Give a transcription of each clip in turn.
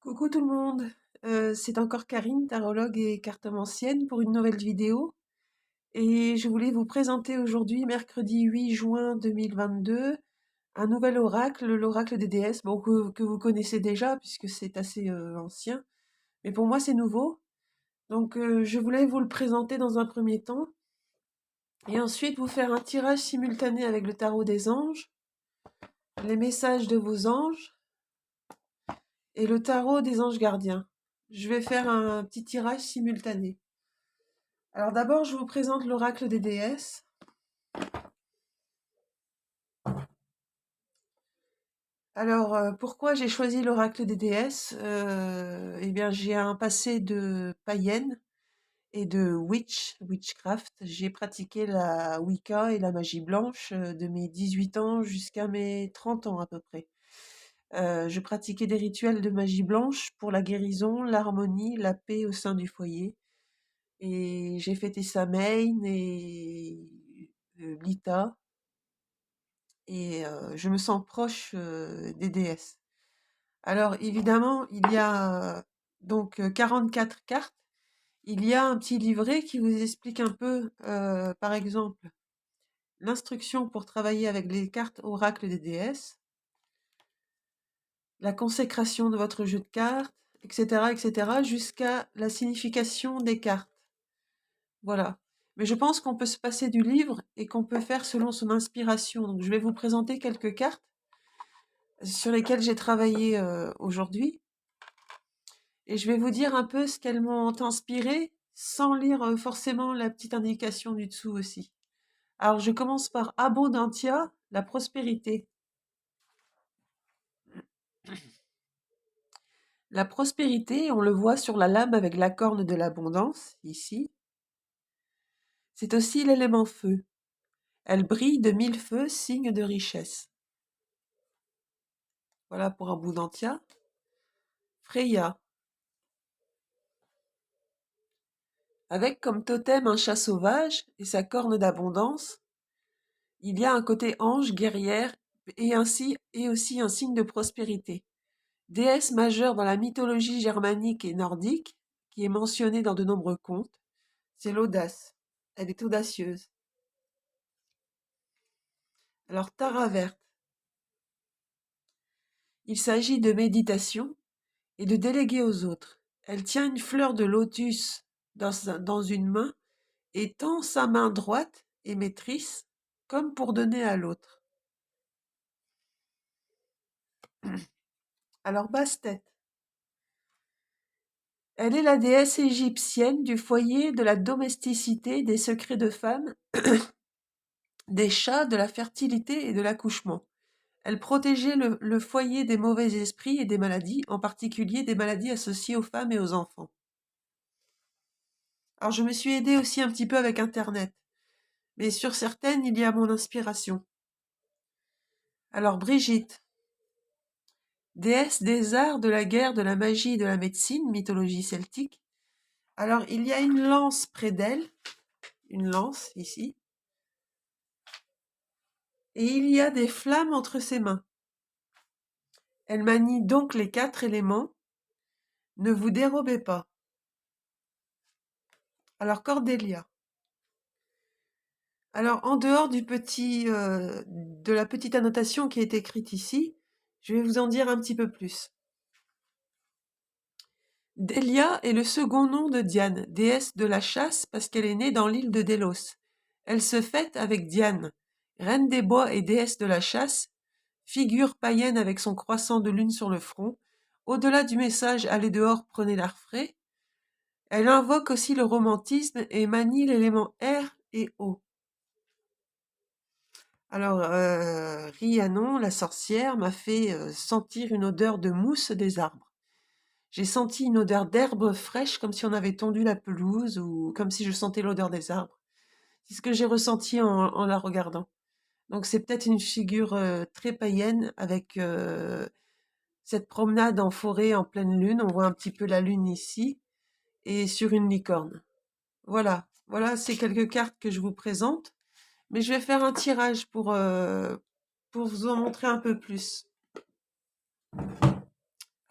Coucou tout le monde, c'est encore Karine, tarologue et cartomancienne pour une nouvelle vidéo. Et je voulais vous présenter aujourd'hui, mercredi 8 juin 2022, un nouvel oracle, l'oracle des déesses, bon, que vous connaissez déjà puisque c'est assez ancien. Mais pour moi c'est nouveau, donc je voulais vous le présenter dans un premier temps. Et ensuite vous faire un tirage simultané avec le tarot des anges, les messages de vos anges et le tarot des anges gardiens. Je vais faire un petit tirage simultané. Alors d'abord, je vous présente l'oracle des déesses. Alors, pourquoi j'ai choisi l'oracle des déesses? Eh bien, j'ai un passé de païenne et de witchcraft. J'ai pratiqué la Wicca et la magie blanche de mes 18 ans jusqu'à mes 30 ans à peu près. Je pratiquais des rituels de magie blanche pour la guérison, l'harmonie, la paix au sein du foyer. Et j'ai fêté Samhain et Lita. Et je me sens proche des déesses. Alors évidemment, il y a donc 44 cartes. Il y a un petit livret qui vous explique un peu, par exemple, l'instruction pour travailler avec les cartes oracle des déesses, la consécration de votre jeu de cartes, etc., jusqu'à la signification des cartes. Voilà. Mais je pense qu'on peut se passer du livre et qu'on peut faire selon son inspiration. Donc je vais vous présenter quelques cartes sur lesquelles j'ai travaillé aujourd'hui. Et je vais vous dire un peu ce qu'elles m'ont inspiré sans lire forcément la petite indication du dessous aussi. Alors je commence par Abondantia, la prospérité. La prospérité, on le voit sur la lame avec la corne de l'abondance, ici. C'est aussi l'élément feu. Elle brille de 1000 feux, signe de richesse. Voilà pour Abondantia. Freya, avec comme totem un chat sauvage et sa corne d'abondance, il y a un côté ange, guerrière, et aussi un signe de prospérité. Déesse majeure dans la mythologie germanique et nordique, qui est mentionnée dans de nombreux contes, c'est l'audace. Elle est audacieuse. Alors Tara verte. Il s'agit de méditation et de déléguer aux autres. Elle tient une fleur de lotus dans une main et tend sa main droite émettrice comme pour donner à l'autre. Alors Bastet. Elle est la déesse égyptienne du foyer, de la domesticité, des secrets de femme, des chats, de la fertilité et de l'accouchement. Elle protégeait le foyer des mauvais esprits et des maladies, en particulier des maladies associées aux femmes et aux enfants. Alors je me suis aidée aussi un petit peu avec Internet, mais sur certaines, il y a mon inspiration. Alors Brigitte, déesse des arts, de la guerre, de la magie et de la médecine, mythologie celtique. Alors il y a une lance près d'elle, une lance ici, et il y a des flammes entre ses mains. Elle manie donc les 4 éléments. Ne vous dérobez pas. Alors Cordélia. Alors en dehors de la petite annotation qui est écrite ici, je vais vous en dire un petit peu plus. Délia est le second nom de Diane, déesse de la chasse parce qu'elle est née dans l'île de Délos. Elle se fête avec Diane, reine des bois et déesse de la chasse, figure païenne avec son croissant de lune sur le front. Au-delà du message « Allez dehors, prenez l'air frais », elle invoque aussi le romantisme et manie l'élément air et eau. Alors, Rhiannon, la sorcière, m'a fait sentir une odeur de mousse des arbres. J'ai senti une odeur d'herbe fraîche, comme si on avait tondu la pelouse ou comme si je sentais l'odeur des arbres. C'est ce que j'ai ressenti en la regardant. Donc c'est peut-être une figure très païenne avec cette promenade en forêt en pleine lune. On voit un petit peu la lune ici et sur une licorne. Voilà, ces quelques cartes que je vous présente. Mais je vais faire un tirage pour vous en montrer un peu plus.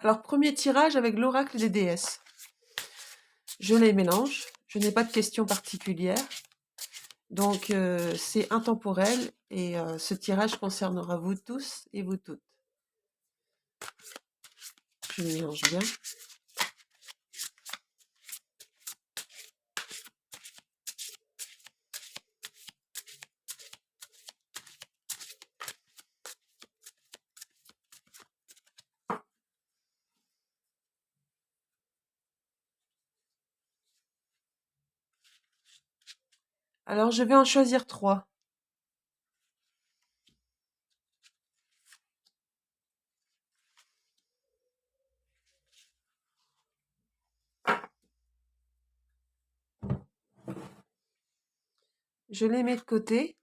Alors, premier tirage avec l'oracle des déesses. Je les mélange. Je n'ai pas de questions particulières. Donc, c'est intemporel et ce tirage concernera vous tous et vous toutes. Je mélange bien. Alors, je vais en choisir 3. Je les mets de côté.